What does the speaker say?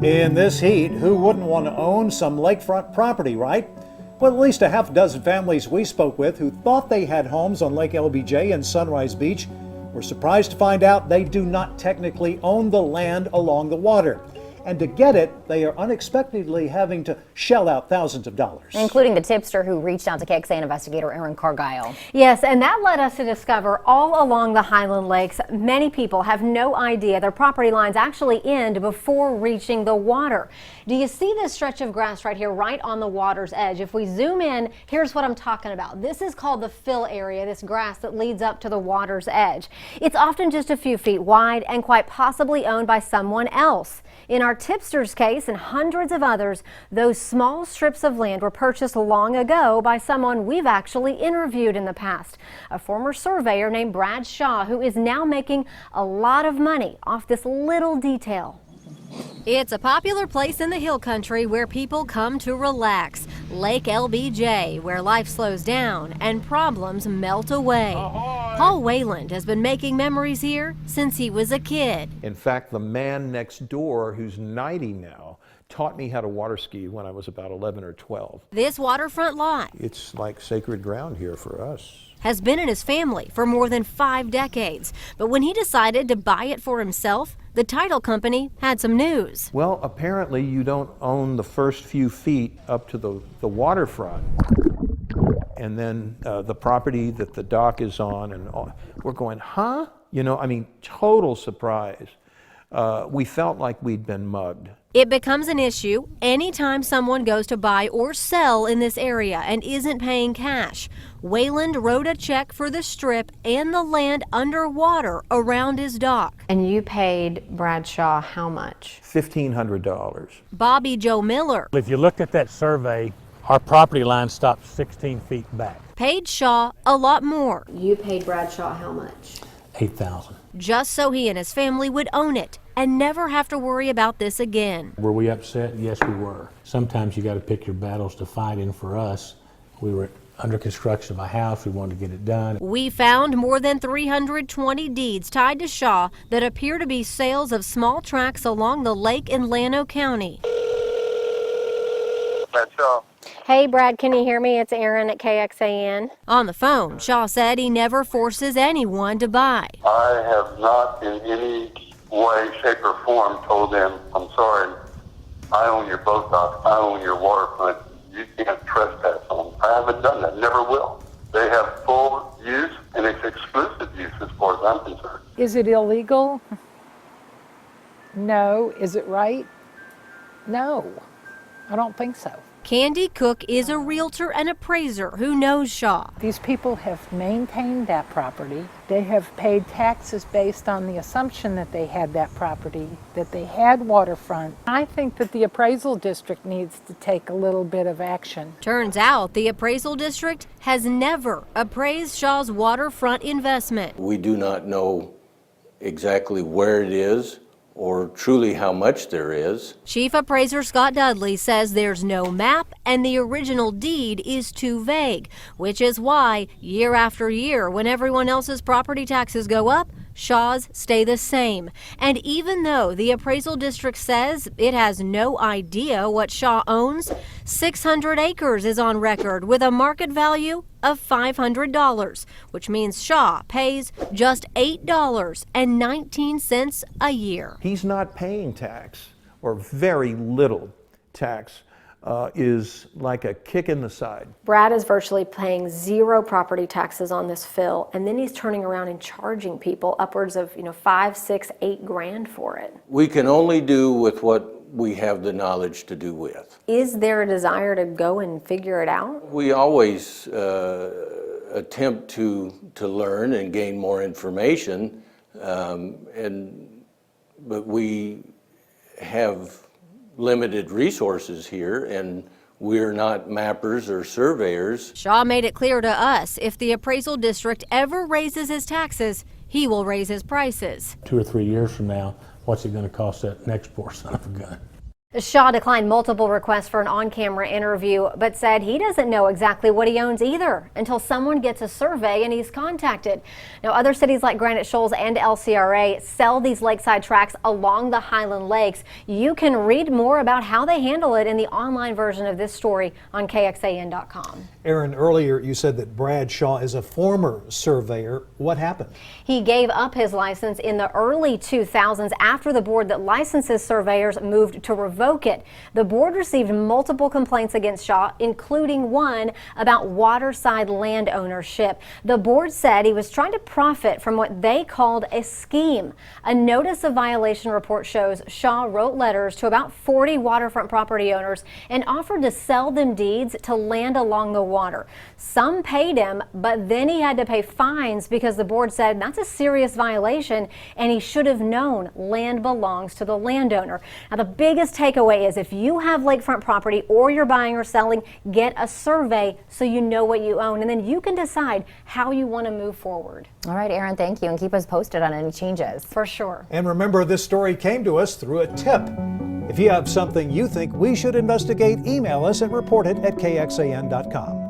In this heat, who wouldn't want to own some lakefront property, right? Well, at least a half dozen families we spoke with who thought they had homes on Lake LBJ and Sunrise Beach were surprised to find out they do not technically own the land along the water. And to get it, they are unexpectedly having to shell out thousands of dollars. Including the tipster who reached out to KXAN Investigator Erin Cargile. Yes, and that led us to discover all along the Highland Lakes, many people have no idea their property lines actually end before reaching the water. Do you see this stretch of grass right here, right on the water's edge? If we zoom in, here's what I'm talking about. This is called the fill area, this grass that leads up to the water's edge. It's often just a few feet wide and quite possibly owned by someone else. In our tipster's case and hundreds of others, those small strips of land were purchased long ago by someone we've actually interviewed in the past, a former surveyor named Brad Shaw, who is now making a lot of money off this little detail. It's a popular place in the hill country where people come to relax. Lake LBJ, where life slows down and problems melt away. Paul Wayland has been making memories here since he was a kid. In fact, the man next door, who's 90 now, taught me how to water ski when I was about 11 or 12. This waterfront lot, It's like sacred ground here for us. has been in his family for more than 5 decades. But when he decided to buy it for himself, the title company had some news. Well, apparently you don't own the first few feet up to the waterfront. And then the property that the dock is on, and all. We're going, huh? You know, I mean, total surprise. We felt like we'd been mugged. It becomes an issue anytime someone goes to buy or sell in this area and isn't paying cash. Wayland wrote a check for the strip and the land underwater around his dock. And you paid Bradshaw how much? $1,500. Bobby Joe Miller If you look at that survey, our property line stops 16 feet back, paid Shaw a lot more, You paid Bradshaw how much? $8,000. just so he and his family would own it and never have to worry about this again. Were we upset? Yes, we were. Sometimes you got to pick your battles to fight, and for us, we were under construction of a house. We wanted to get it done. We found more than 320 deeds tied to Shaw that appear to be sales of small tracts along the lake in Llano County. Bradshaw. Hey Brad, can you hear me? It's Erin at KXAN. On the phone, Shaw said he never forces anyone to buy. I have not in any way, shape, or form told them, I'm sorry, I own your boat dock, I own your waterfront, you can't trespass on. I haven't done that, never will. They have full use, and it's exclusive use as far as I'm concerned. Is it illegal? No. Is it right? No. I don't think so. Candy Cook is a realtor and appraiser who knows Shaw. These people have maintained that property. They have paid taxes based on the assumption that they had that property, that they had waterfront. I think that the appraisal district needs to take a little bit of action. Turns out the appraisal district has never appraised Shaw's waterfront investment. We do not know exactly where it is or truly how much there is. Chief Appraiser Scott Dudley says there's no map and the original deed is too vague, which is why year after year, when everyone else's property taxes go up, Shaw's stay the same. And even though the appraisal district says it has no idea what Shaw owns, 600 acres is on record with a market value of $500, which means Shaw pays just $8.19 a year. He's not paying tax, or very little tax, is like a kick in the side. Brad is virtually paying 0 property taxes on this fill, and then he's turning around and charging people upwards of, $5, $6, $8 grand for it. We can only do with what we have the knowledge to do with. Is there a desire to go and figure it out? We always attempt to learn and gain more information, but we have limited resources here, and we're not mappers or surveyors. Shaw made it clear to us if the appraisal district ever raises his taxes, he will raise his prices. 2 or 3 years from now, what's it going to cost that next poor son of a gun? Shaw declined multiple requests for an on-camera interview, but said he doesn't know exactly what he owns either until someone gets a survey and he's contacted. Now, other cities like Granite Shoals and LCRA sell these lakeside tracts along the Highland Lakes. You can read more about how they handle it in the online version of this story on KXAN.com. Erin, earlier you said that Brad Shaw is a former surveyor. What happened? He gave up his license in the early 2000s after the board that licenses surveyors moved to revoke it. The board received multiple complaints against Shaw, including one about waterside land ownership. The board said he was trying to profit from what they called a scheme. A notice of violation report shows Shaw wrote letters to about 40 waterfront property owners and offered to sell them deeds to land along the water. Some paid him, but then he had to pay fines because the board said that's a serious violation and he should have known land belongs to the landowner. Now, the biggest takeaway is if you have lakefront property or you're buying or selling, get a survey so you know what you own, and then you can decide how you want to move forward. All right, Erin, thank you, and keep us posted on any changes. For sure. And remember, this story came to us through a tip. If you have something you think we should investigate, email us and report it at KXAN.com.